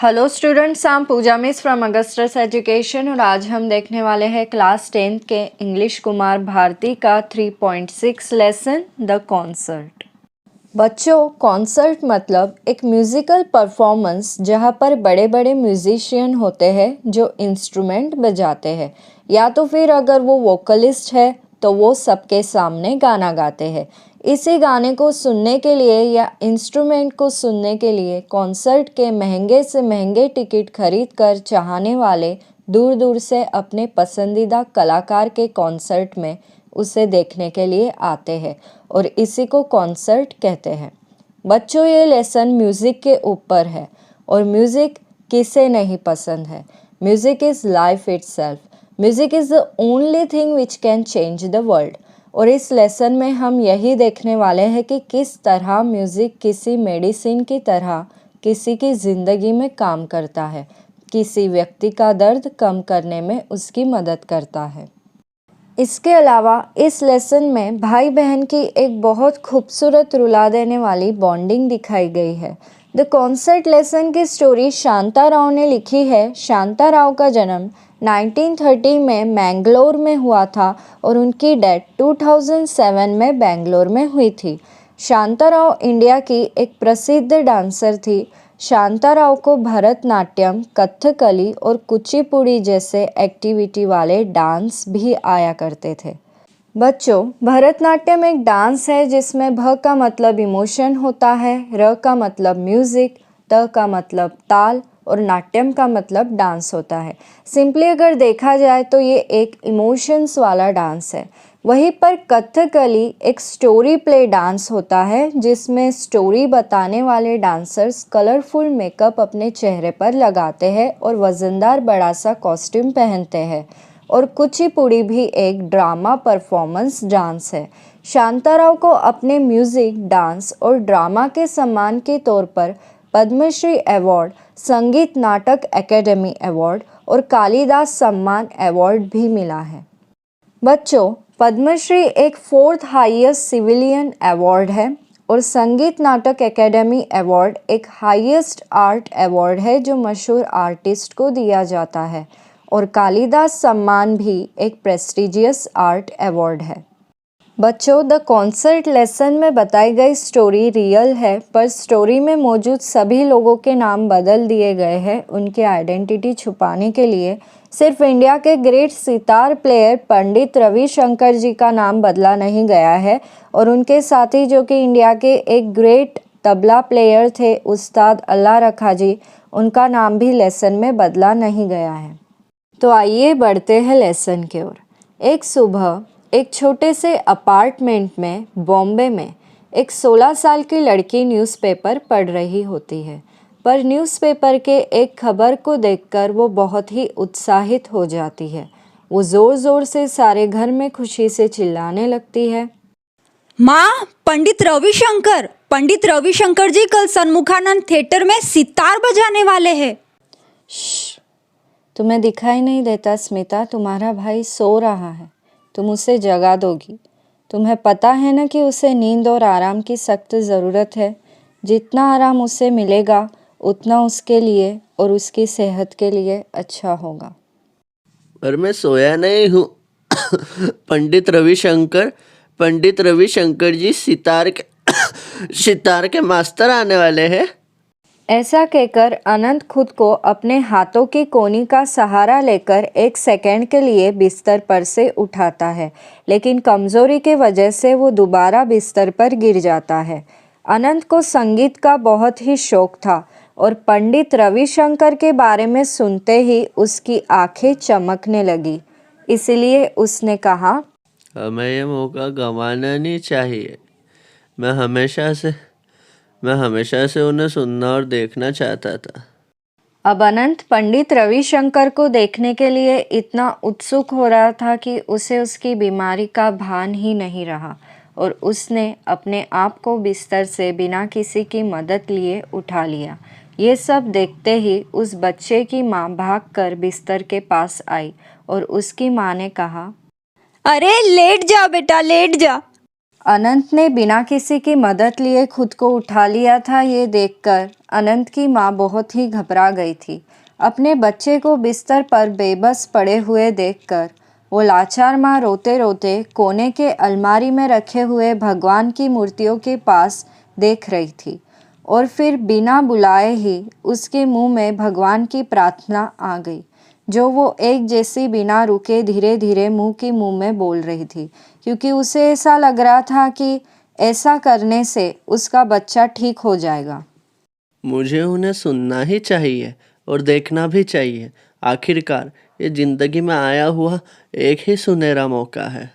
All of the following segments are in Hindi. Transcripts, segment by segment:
Hello students, I am Pooja miss from Augustus education और आज हम देखने वाले हैं क्लास 10th के इंग्लिश कुमार भारती का 3.6 लेसन द कॉन्सर्ट। बच्चों, कॉन्सर्ट मतलब एक म्यूज़िकल परफॉर्मेंस जहाँ पर बड़े बड़े म्यूजिशियन होते हैं जो इंस्ट्रूमेंट बजाते हैं, या तो फिर अगर वो वोकलिस्ट है तो वो सबके सामने गाना गाते हैं। इसी गाने को सुनने के लिए या इंस्ट्रूमेंट को सुनने के लिए कॉन्सर्ट के महंगे से महंगे टिकट खरीद कर चाहने वाले दूर दूर से अपने पसंदीदा कलाकार के कॉन्सर्ट में उसे देखने के लिए आते हैं और इसी को कॉन्सर्ट कहते हैं। बच्चों, ये लेसन म्यूज़िक के ऊपर है और म्यूज़िक किसे नहीं पसंद है। Music is life itself. Music is the only thing which can change the world. और इस लेसन में हम यही देखने वाले हैं कि किस तरह म्यूज़िक किसी मेडिसिन की तरह किसी की ज़िंदगी में काम करता है, किसी व्यक्ति का दर्द कम करने में उसकी मदद करता है। इसके अलावा इस लेसन में भाई बहन की एक बहुत खूबसूरत रुला देने वाली बॉन्डिंग दिखाई गई है। द कॉन्सर्ट लेसन की स्टोरी शांता राव ने लिखी है। शांता राव का जन्म 1930 में मैंगलोर में हुआ था और उनकी डेथ 2007 में बेंगलोर में हुई थी। शांता राव इंडिया की एक प्रसिद्ध डांसर थी। शांता राव को भरतनाट्यम, कथकली और कुचिपुड़ी जैसे एक्टिविटी वाले डांस भी आया करते थे। बच्चों, भरतनाट्यम एक डांस है जिसमें भ का मतलब इमोशन होता है, र का मतलब म्यूज़िक, त का मतलब ताल और नाट्यम का मतलब डांस होता है। सिंपली अगर देखा जाए तो ये एक इमोशंस वाला डांस है। वहीं पर कथकली एक स्टोरी प्ले डांस होता है जिसमें स्टोरी बताने वाले डांसर्स कलरफुल मेकअप अपने चेहरे पर लगाते हैं और वज़नदार बड़ा सा कॉस्ट्यूम पहनते हैं। और कुचिपुड़ी भी एक ड्रामा परफॉर्मेंस डांस है। शांताराव को अपने म्यूज़िक, डांस और ड्रामा के सम्मान के तौर पर पद्मश्री अवार्ड, संगीत नाटक अकेडमी अवार्ड और कालिदास सम्मान अवार्ड भी मिला है। बच्चों, पद्मश्री एक 4th हाईएस्ट सिविलियन अवार्ड है और संगीत नाटक अकेडमी अवार्ड एक हाईएस्ट आर्ट अवार्ड है जो मशहूर आर्टिस्ट को दिया जाता है। और कालिदास सम्मान भी एक प्रेस्टिजियस आर्ट अवार्ड है। बच्चों, द कॉन्सर्ट लेसन में बताई गई स्टोरी रियल है, पर स्टोरी में मौजूद सभी लोगों के नाम बदल दिए गए हैं उनकी आइडेंटिटी छुपाने के लिए। सिर्फ इंडिया के ग्रेट सितार प्लेयर पंडित रविशंकर जी का नाम बदला नहीं गया है और उनके साथी जो कि इंडिया के एक ग्रेट तबला प्लेयर थे उस्ताद अल्लाह रखा जी, उनका नाम भी लेसन में बदला नहीं गया है। तो आइए बढ़ते हैं लेसन की ओर। एक सुबह एक छोटे से अपार्टमेंट में बॉम्बे में एक 16 साल की लड़की न्यूज़पेपर पढ़ रही होती है, पर न्यूज़पेपर के एक खबर को देखकर वो बहुत ही उत्साहित हो जाती है। वो ज़ोर ज़ोर से सारे घर में खुशी से चिल्लाने लगती है, माँ, पंडित रविशंकर जी कल सन्मुखानंद थिएटर में सितार बजाने वाले हैं। तुम्हें दिखाई नहीं देता स्मिता? तुम्हारा भाई सो रहा है, तुम उसे जगा दोगी। तुम्हें पता है ना कि उसे नींद और आराम की सख्त ज़रूरत है। जितना आराम उसे मिलेगा उतना उसके लिए और उसकी सेहत के लिए अच्छा होगा। पर मैं सोया नहीं हूँ। पंडित रविशंकर जी सितार के मास्टर आने वाले हैं। ऐसा कहकर अनंत खुद को अपने हाथों की कोनी का सहारा लेकर एक सेकंड के लिए बिस्तर पर से उठाता है, लेकिन कमज़ोरी की वजह से वो दोबारा बिस्तर पर गिर जाता है। अनंत को संगीत का बहुत ही शौक था और पंडित रविशंकर के बारे में सुनते ही उसकी आंखें चमकने लगी। इसलिए उसने कहा, हमें ये मौका गंवाना नहीं चाहिए। मैं हमेशा से उन्हें सुनना और देखना चाहता था। अब अनंत पंडित रविशंकर को देखने के लिए इतना उत्सुक हो रहा था कि उसे उसकी बीमारी का भान ही नहीं रहा और उसने अपने आप को बिस्तर से बिना किसी की मदद लिए उठा लिया। ये सब देखते ही उस बच्चे की माँ भागकर बिस्तर के पास आई और उसकी माँ ने कहा, अरे लेट जा बेटा, लेट जा। अनंत ने बिना किसी की मदद लिए खुद को उठा लिया था। ये देखकर अनंत की माँ बहुत ही घबरा गई थी। अपने बच्चे को बिस्तर पर बेबस पड़े हुए देखकर वो लाचार माँ रोते रोते कोने के अलमारी में रखे हुए भगवान की मूर्तियों के पास देख रही थी और फिर बिना बुलाए ही उसके मुंह में भगवान की प्रार्थना आ गई, जो वो एक जैसी बिना रुके धीरे धीरे मुंह की मुंह में बोल रही थी, क्योंकि उसे ऐसा लग रहा था कि ऐसा करने से उसका बच्चा ठीक हो जाएगा। मुझे उन्हें सुनना ही चाहिए और देखना भी चाहिए। आखिरकार ये जिंदगी में आया हुआ एक ही सुनहरा मौका है।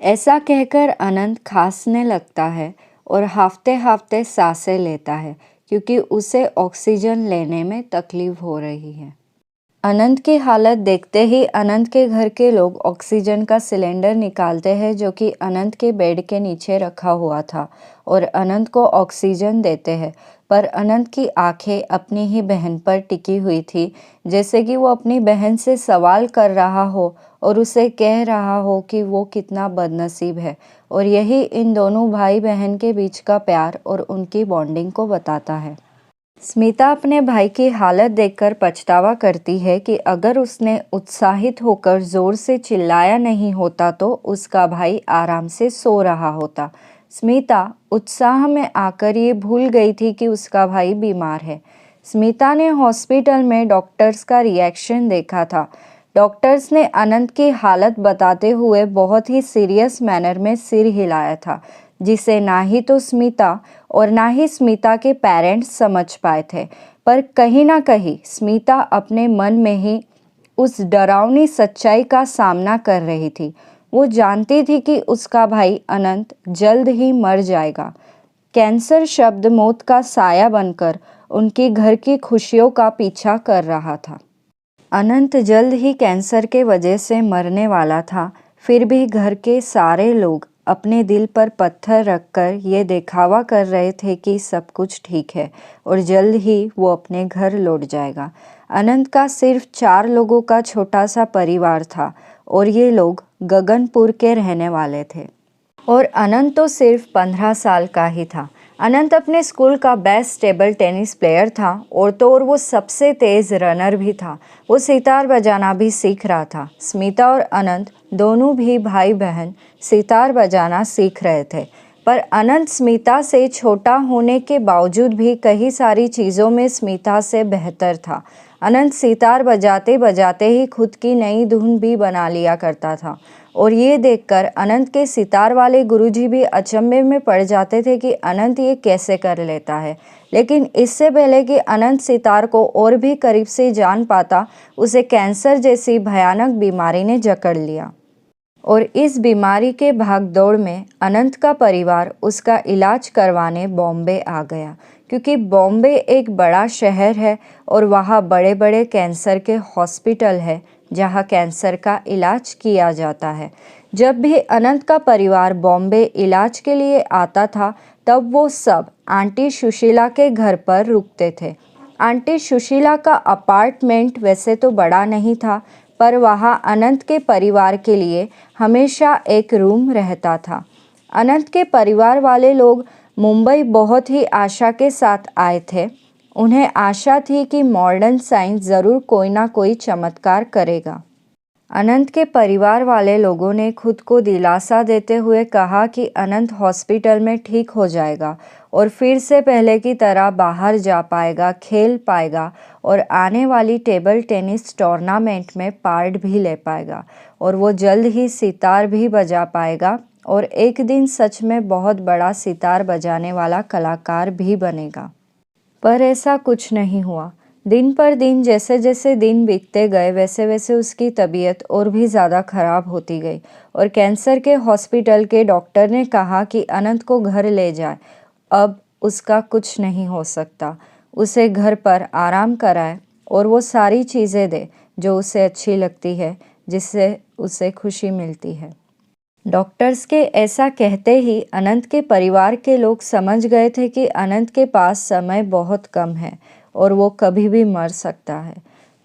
ऐसा कहकर अनंत खांसने लगता है और हाफते हाफते सांसें लेता है, क्योंकि उसे ऑक्सीजन लेने में तकलीफ हो रही है। अनंत की हालत देखते ही अनंत के घर के लोग ऑक्सीजन का सिलेंडर निकालते हैं, जो कि अनंत के बेड के नीचे रखा हुआ था, और अनंत को ऑक्सीजन देते हैं। पर अनंत की आंखें अपनी ही बहन पर टिकी हुई थी, जैसे कि वो अपनी बहन से सवाल कर रहा हो और उसे कह रहा हो कि वो कितना बदनसीब है। और यही इन दोनों भाई बहन के बीच का प्यार और उनकी बॉन्डिंग को बताता है। स्मिता अपने भाई की हालत देखकर पछतावा करती है कि अगर उसने उत्साहित होकर जोर से चिल्लाया नहीं होता तो उसका भाई आराम से सो रहा होता। स्मिता उत्साह में आकर ये भूल गई थी कि उसका भाई बीमार है। स्मिता ने हॉस्पिटल में डॉक्टर्स का रिएक्शन देखा था। डॉक्टर्स ने अनंत की हालत बताते हुए बहुत ही सीरियस मैनर में सिर हिलाया था, जिसे ना ही तो स्मिता और ना ही स्मिता के पेरेंट्स समझ पाए थे। पर कहीं ना कहीं स्मिता अपने मन में ही उस डरावनी सच्चाई का सामना कर रही थी। वो जानती थी कि उसका भाई अनंत जल्द ही मर जाएगा। कैंसर शब्द मौत का साया बनकर उनकी घर की खुशियों का पीछा कर रहा था। अनंत जल्द ही कैंसर के वजह से मरने वाला था, फिर भी घर के सारे लोग अपने दिल पर पत्थर रखकर ये दिखावा कर रहे थे कि सब कुछ ठीक है और जल्द ही वो अपने घर लौट जाएगा। अनंत का सिर्फ 4 लोगों का छोटा सा परिवार था और ये लोग गगनपुर के रहने वाले थे। और अनंत तो सिर्फ 15 साल का ही था। अनंत अपने स्कूल का बेस्ट टेबल टेनिस प्लेयर था और वो सबसे तेज़ रनर भी था। वो सितार बजाना भी सीख रहा था। स्मिता और अनंत दोनों भी भाई बहन सितार बजाना सीख रहे थे, पर अनंत स्मिता से छोटा होने के बावजूद भी कई सारी चीज़ों में स्मिता से बेहतर था। अनंत सितार बजाते बजाते ही खुद की नई धुन भी बना लिया करता था और ये देखकर अनंत के सितार वाले गुरुजी भी अचंभे में पड़ जाते थे कि अनंत ये कैसे कर लेता है। लेकिन इससे पहले कि अनंत सितार को और भी करीब से जान पाता, उसे कैंसर जैसी भयानक बीमारी ने जकड़ लिया और इस बीमारी के भागदौड़ में अनंत का परिवार उसका इलाज करवाने बॉम्बे आ गया, क्योंकि बॉम्बे एक बड़ा शहर है और वहाँ बड़े बड़े कैंसर के हॉस्पिटल है जहाँ कैंसर का इलाज किया जाता है। जब भी अनंत का परिवार बॉम्बे इलाज के लिए आता था, तब वो सब आंटी सुशीला के घर पर रुकते थे। आंटी सुशीला का अपार्टमेंट वैसे तो बड़ा नहीं था, पर वहाँ अनंत के परिवार के लिए हमेशा एक रूम रहता था। अनंत के परिवार वाले लोग मुंबई बहुत ही आशा के साथ आए थे। उन्हें आशा थी कि मॉडर्न साइंस ज़रूर कोई ना कोई चमत्कार करेगा। अनंत के परिवार वाले लोगों ने खुद को दिलासा देते हुए कहा कि अनंत हॉस्पिटल में ठीक हो जाएगा और फिर से पहले की तरह बाहर जा पाएगा, खेल पाएगा और आने वाली टेबल टेनिस टूर्नामेंट में पार्ट भी ले पाएगा और वो जल्द ही सितार भी बजा पाएगा और एक दिन सच में बहुत बड़ा सितार बजाने वाला कलाकार भी बनेगा। पर ऐसा कुछ नहीं हुआ। दिन पर दिन जैसे जैसे दिन बीतते गए वैसे वैसे उसकी तबीयत और भी ज़्यादा ख़राब होती गई और कैंसर के हॉस्पिटल के डॉक्टर ने कहा कि अनंत को घर ले जाए, अब उसका कुछ नहीं हो सकता। उसे घर पर आराम कराए और वो सारी चीज़ें दे जो उसे अच्छी लगती है, जिससे उसे खुशी मिलती है। डॉक्टर्स के ऐसा कहते ही अनंत के परिवार के लोग समझ गए थे कि अनंत के पास समय बहुत कम है और वो कभी भी मर सकता है,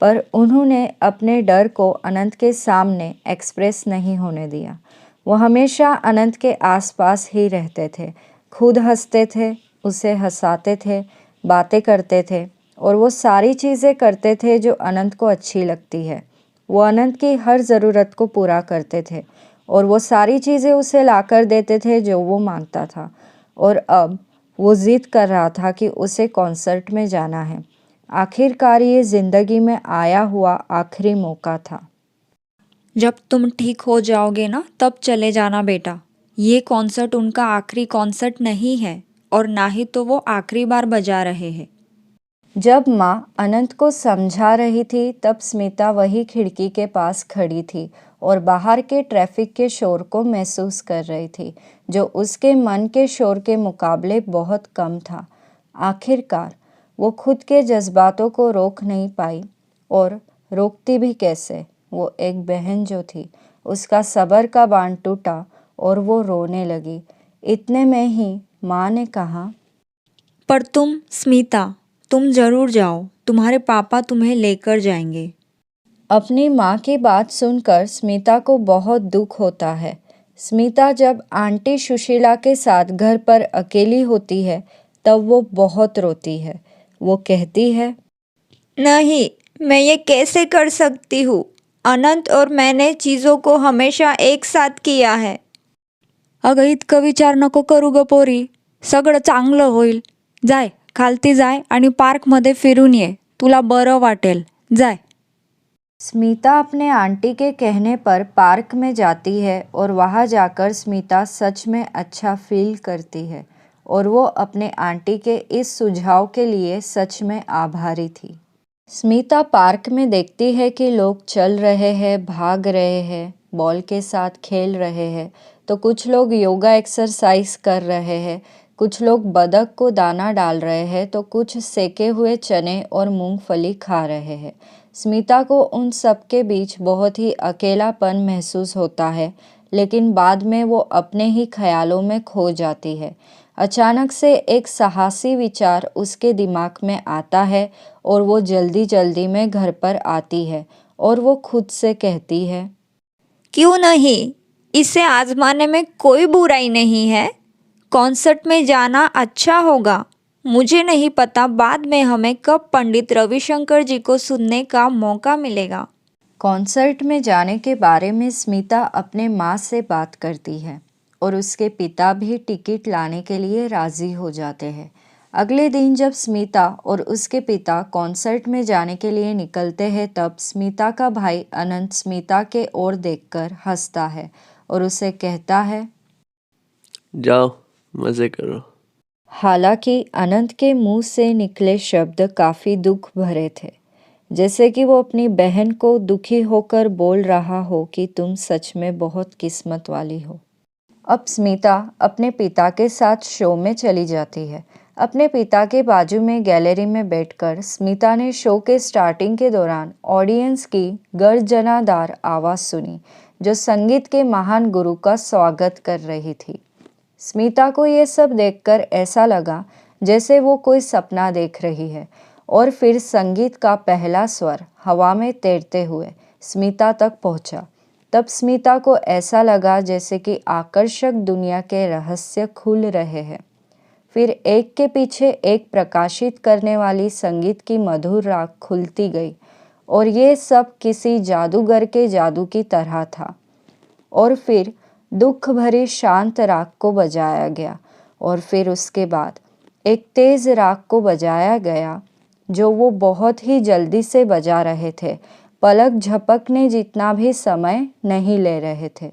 पर उन्होंने अपने डर को अनंत के सामने एक्सप्रेस नहीं होने दिया। वो हमेशा अनंत के आसपास ही रहते थे, खुद हंसते थे, उसे हंसाते थे, बातें करते थे और वो सारी चीज़ें करते थे जो अनंत को अच्छी लगती है। वो अनंत की हर ज़रूरत को पूरा करते थे और वो सारी चीज़ें उसे लाकर देते थे जो वो मांगता था। और अब वो ज़िद कर रहा था कि उसे कॉन्सर्ट में जाना है। आखिरकार ये ज़िंदगी में आया हुआ आखिरी मौका था। जब तुम ठीक हो जाओगे ना तब चले जाना बेटा। ये कॉन्सर्ट उनका आखिरी कॉन्सर्ट नहीं है और ना ही तो वो आखिरी बार बजा रहे हैं। जब माँ अनंत को समझा रही थी तब स्मिता वही खिड़की के पास खड़ी थी और बाहर के ट्रैफिक के शोर को महसूस कर रही थी, जो उसके मन के शोर के मुकाबले बहुत कम था। आखिरकार वो खुद के जज्बातों को रोक नहीं पाई और रोकती भी कैसे। वो एक बहन जो थी, उसका सब्र का बांध टूटा और वो रोने लगी। इतने में ही माँ ने कहा, पर तुम स्मिता, तुम ज़रूर जाओ, तुम्हारे पापा तुम्हें लेकर जाएंगे। अपनी माँ की बात सुनकर स्मिता को बहुत दुख होता है। स्मिता जब आंटी सुशीला के साथ घर पर अकेली होती है तब वो बहुत रोती है। वो कहती है, नहीं, मैं ये कैसे कर सकती हूँ। अनंत और मैंने चीज़ों को हमेशा एक साथ किया है. अगं इतकं विचार नको करू ग पोरी, सगळं चांगलं होईल. जाय, खालती जाय आणि पार्कमध्ये फिरून ये, तुला बरं वाटेल. जाय. स्मिता अपने आंटी के कहने पर पार्क में जाती है और वहाँ जाकर स्मिता सच में अच्छा फील करती है और वो अपने आंटी के इस सुझाव के लिए सच में आभारी थी। स्मिता पार्क में देखती है कि लोग चल रहे हैं, भाग रहे हैं, बॉल के साथ खेल रहे हैं, तो कुछ लोग योगा एक्सरसाइज कर रहे हैं, कुछ लोग बतख को दाना डाल रहे हैं, तो कुछ सेके हुए चने और मूंगफली खा रहे हैं। स्मिता को उन सब के बीच बहुत ही अकेलापन महसूस होता है, लेकिन बाद में वो अपने ही ख्यालों में खो जाती है। अचानक से एक साहसी विचार उसके दिमाग में आता है और वो जल्दी जल्दी में घर पर आती है और वो खुद से कहती है, क्यों नहीं, इसे आजमाने में कोई बुराई नहीं है. कॉन्सर्ट में जाना अच्छा होगा. मुझे नहीं पता बाद में हमें कब पंडित रविशंकर जी को सुनने का मौका मिलेगा. कॉन्सर्ट में जाने के बारे में स्मिता अपने माँ से बात करती है और उसके पिता भी टिकट लाने के लिए राज़ी हो जाते हैं। अगले दिन जब स्मिता और उसके पिता कॉन्सर्ट में जाने के लिए निकलते हैं तब स्मिता का भाई अनंत स्मिता के ओर देखकर हंसता है और उसे कहता है, जाओ मज़े करो। हालांकि अनंत के मुंह से निकले शब्द काफ़ी दुख भरे थे, जैसे कि वो अपनी बहन को दुखी होकर बोल रहा हो कि तुम सच में बहुत किस्मत वाली हो। अब स्मिता अपने पिता के साथ शो में चली जाती है। अपने पिता के बाजू में गैलरी में बैठकर स्मिता ने शो के स्टार्टिंग के दौरान ऑडियंस की गर्जनादार आवाज़ सुनी, जो संगीत के महान गुरु का स्वागत कर रही थी। स्मिता को ये सब देखकर ऐसा लगा जैसे वो कोई सपना देख रही है और फिर संगीत का पहला स्वर हवा में तैरते हुए स्मिता तक पहुंचा। तब स्मिता को ऐसा लगा जैसे कि आकर्षक दुनिया के रहस्य खुल रहे हैं। फिर एक के पीछे एक प्रकाशित करने वाली संगीत की मधुर राग खुलती गई और ये सब किसी जादूगर के जादू की तरह था। और फिर दुख भरी शांत राग को बजाया गया और फिर उसके बाद एक तेज़ राग को बजाया गया जो वो बहुत ही जल्दी से बजा रहे थे, पलक झपकने जितना भी समय नहीं ले रहे थे।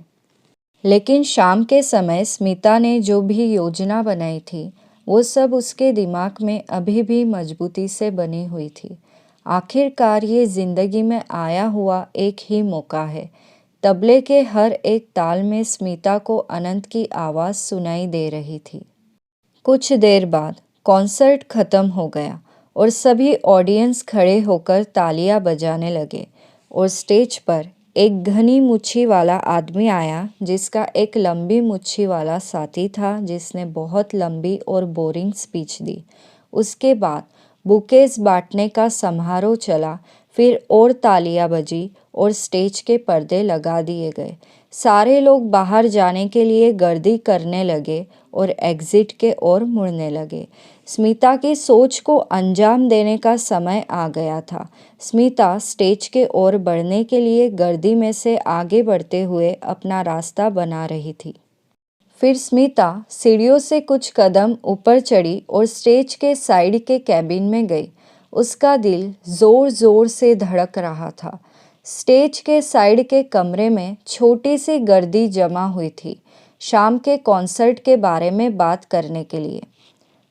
लेकिन शाम के समय स्मिता ने जो भी योजना बनाई थी वो सब उसके दिमाग में अभी भी मजबूती से बनी हुई थी। आखिरकार ये ज़िंदगी में आया हुआ एक ही मौका है। तबले के हर एक ताल में स्मिता को अनंत की आवाज़ सुनाई दे रही थी। कुछ देर बाद कॉन्सर्ट ख़त्म हो गया और सभी ऑडियंस खड़े होकर तालियां बजाने लगे और स्टेज पर एक घनी मुच्छी वाला आदमी आया जिसका एक लंबी मुच्छी वाला साथी था जिसने बहुत लंबी और बोरिंग स्पीच दी। उसके बाद बुकेस बांटने का समारोह चला। फिर और तालियां बजी और स्टेज के पर्दे लगा दिए गए। सारे लोग बाहर जाने के लिए गर्दी करने लगे और एग्जिट के ओर मुड़ने लगे। स्मिता की सोच को अंजाम देने का समय आ गया था। स्मिता स्टेज के ओर बढ़ने के लिए गर्दी में से आगे बढ़ते हुए अपना रास्ता बना रही थी। फिर स्मिता सीढ़ियों से कुछ कदम ऊपर चढ़ी और स्टेज के साइड के कैबिन में गई। उसका दिल जोर जोर से धड़क रहा था। स्टेज के साइड के कमरे में छोटी सी गर्दी जमा हुई थी, शाम के कॉन्सर्ट के बारे में बात करने के लिए।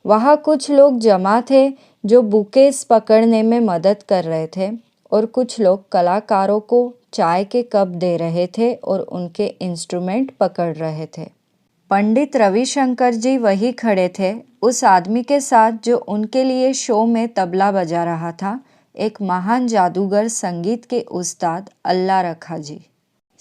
वहाँ कुछ लोग जमा थे जो बुकेस पकड़ने में मदद कर रहे थे और कुछ लोग कलाकारों को चाय के कप दे रहे थे और उनके इंस्ट्रूमेंट पकड़ रहे थे। पंडित रविशंकर जी वही खड़े थे, उस आदमी के साथ जो उनके लिए शो में तबला बजा रहा था, एक महान जादूगर, संगीत के उस्ताद अल्लाह रखा जी।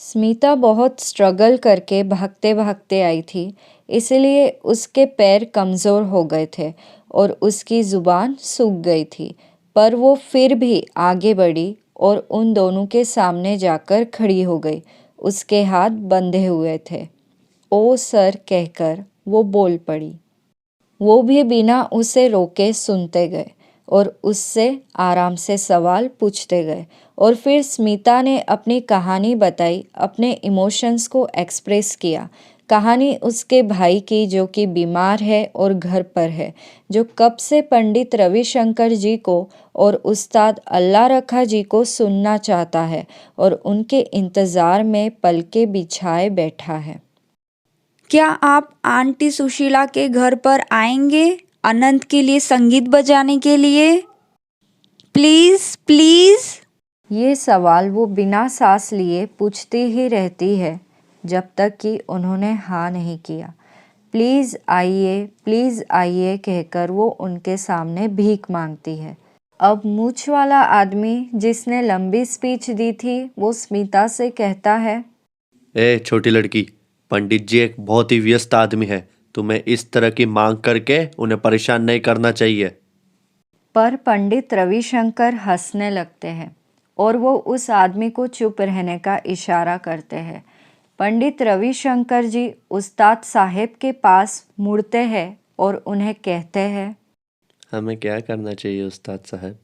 स्मिता बहुत स्ट्रगल करके भागते भागते आई थी, इसलिए उसके पैर कमज़ोर हो गए थे और उसकी ज़ुबान सूख गई थी, पर वो फिर भी आगे बढ़ी और उन दोनों के सामने जाकर खड़ी हो गई। उसके हाथ बंधे हुए थे। ओ सर कहकर वो बोल पड़ी। वो भी बिना उसे रोके सुनते गए और उससे आराम से सवाल पूछते गए। और फिर स्मिता ने अपनी कहानी बताई, अपने इमोशंस को एक्सप्रेस किया। कहानी उसके भाई की जो कि बीमार है और घर पर है, जो कब से पंडित रविशंकर जी को और उस्ताद अल्लाह रखा जी को सुनना चाहता है और उनके इंतज़ार में पलके बिछाए बैठा है। क्या आप आंटी सुशीला के घर पर आएंगे अनंत के लिए संगीत बजाने के लिए? Please please. ये सवाल वो बिना सांस लिए पूछती ही रहती है जब तक कि उन्होंने हाँ नहीं किया। प्लीज़ आइए कहकर वो उनके सामने भीख मांगती है। अब मूछ वाला आदमी जिसने लंबी स्पीच दी थी, वो स्मिता से कहता है, ए छोटी लड़की, पंडित जी एक बहुत ही व्यस्त आदमी है। तुम्हें इस तरह की मांग करके उन्हें परेशान नहीं करना चाहिए। पर पंडित रविशंकर हंसने लगते हैं और वो उस आदमी को चुप रहने का इशारा करते हैं। पंडित रविशंकर जी उस्ताद साहेब के पास मुड़ते हैं और उन्हें कहते हैं, हमें क्या करना चाहिए उस्ताद साहब?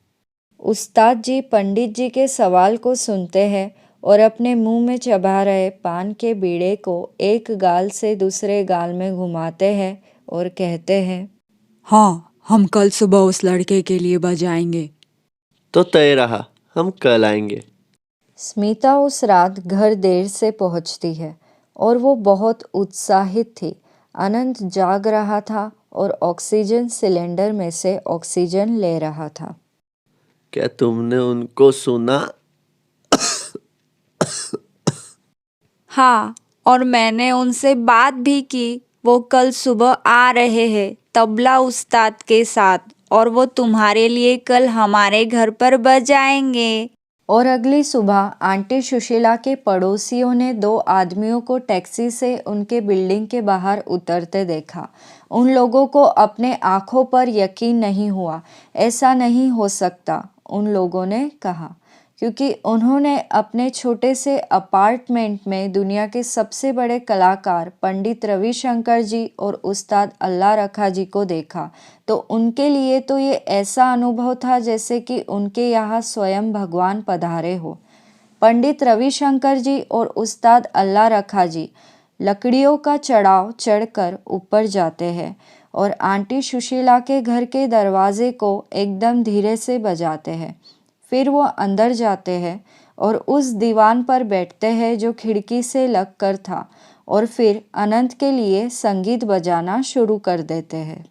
उस्ताद जी पंडित जी के सवाल को सुनते हैं और अपने मुंह में चबा रहे पान के बीड़े को एक गाल से दूसरे गाल में घुमाते हैं और कहते हैं, हाँ, हम कल सुबह उस लड़के के लिए बजाएंगे। तो तय रहा, हम कल आएंगे। स्मिता उस रात घर देर से पहुंचती है और वो बहुत उत्साहित थी। अनंत जाग रहा था और ऑक्सीजन सिलेंडर में से ऑक्सीजन ले रहा था। क्या तुमने उनको सुना? हाँ, और मैंने उनसे बात भी की। वो कल सुबह आ रहे हैं तबला उस्ताद के साथ और वो तुम्हारे लिए कल हमारे घर पर बजाएंगे। और अगली सुबह आंटी सुशीला के पड़ोसियों ने दो आदमियों को टैक्सी से उनके बिल्डिंग के बाहर उतरते देखा। उन लोगों को अपने आँखों पर यकीन नहीं हुआ। ऐसा नहीं हो सकता, उन लोगों ने कहा, क्योंकि उन्होंने अपने छोटे से अपार्टमेंट में दुनिया के सबसे बड़े कलाकार पंडित रविशंकर जी और उस्ताद अल्लाह रखा जी को देखा। तो उनके लिए तो ये ऐसा अनुभव था जैसे कि उनके यहाँ स्वयं भगवान पधारे हो। पंडित रविशंकर जी और उस्ताद अल्लाह रखा जी लकड़ियों का चढ़ाव चढ़कर ऊपर जाते हैं और आंटी सुशीला के घर के दरवाजे को एकदम धीरे से बजाते हैं। फिर वो अंदर जाते हैं और उस दीवान पर बैठते हैं जो खिड़की से लग कर था और फिर अनंत के लिए संगीत बजाना शुरू कर देते हैं।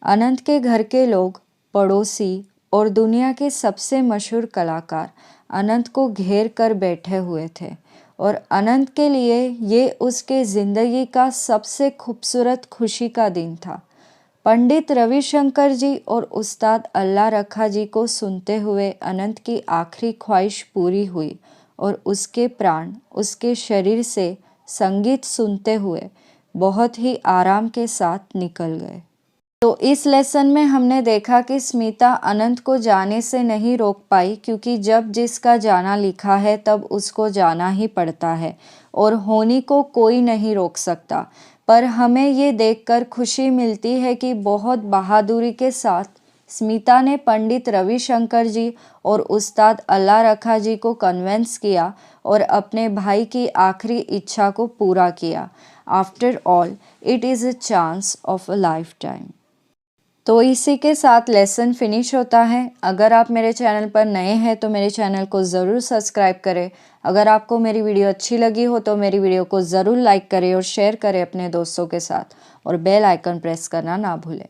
अनंत के घर के लोग, पड़ोसी और दुनिया के सबसे मशहूर कलाकार अनंत को घेर कर बैठे हुए थे और अनंत के लिए ये उसके ज़िंदगी का सबसे खूबसूरत खुशी का दिन था। पंडित रविशंकर जी और उस्ताद अल्लाह रखा जी को सुनते हुए अनंत की आखिरी ख्वाहिश पूरी हुई और उसके प्राण उसके शरीर से संगीत सुनते हुए बहुत ही आराम के साथ निकल गए। तो इस लेसन में हमने देखा कि स्मिता अनंत को जाने से नहीं रोक पाई, क्योंकि जब जिसका जाना लिखा है तब उसको जाना ही पड़ता है और होनी को कोई नहीं रोक सकता। पर हमें ये देखकर खुशी मिलती है कि बहुत बहादुरी के साथ स्मिता ने पंडित रविशंकर जी और उस्ताद अल्लाह रखा जी को कन्विंस किया और अपने भाई की आखिरी इच्छा को पूरा किया। After all it is a chance of a life time. तो इसी के साथ लेसन फिनिश होता है। अगर आप मेरे चैनल पर नए हैं तो मेरे चैनल को ज़रूर सब्सक्राइब करें। अगर आपको मेरी वीडियो अच्छी लगी हो तो मेरी वीडियो को ज़रूर लाइक करें और शेयर करें अपने दोस्तों के साथ, और बेल आइकन प्रेस करना ना भूलें।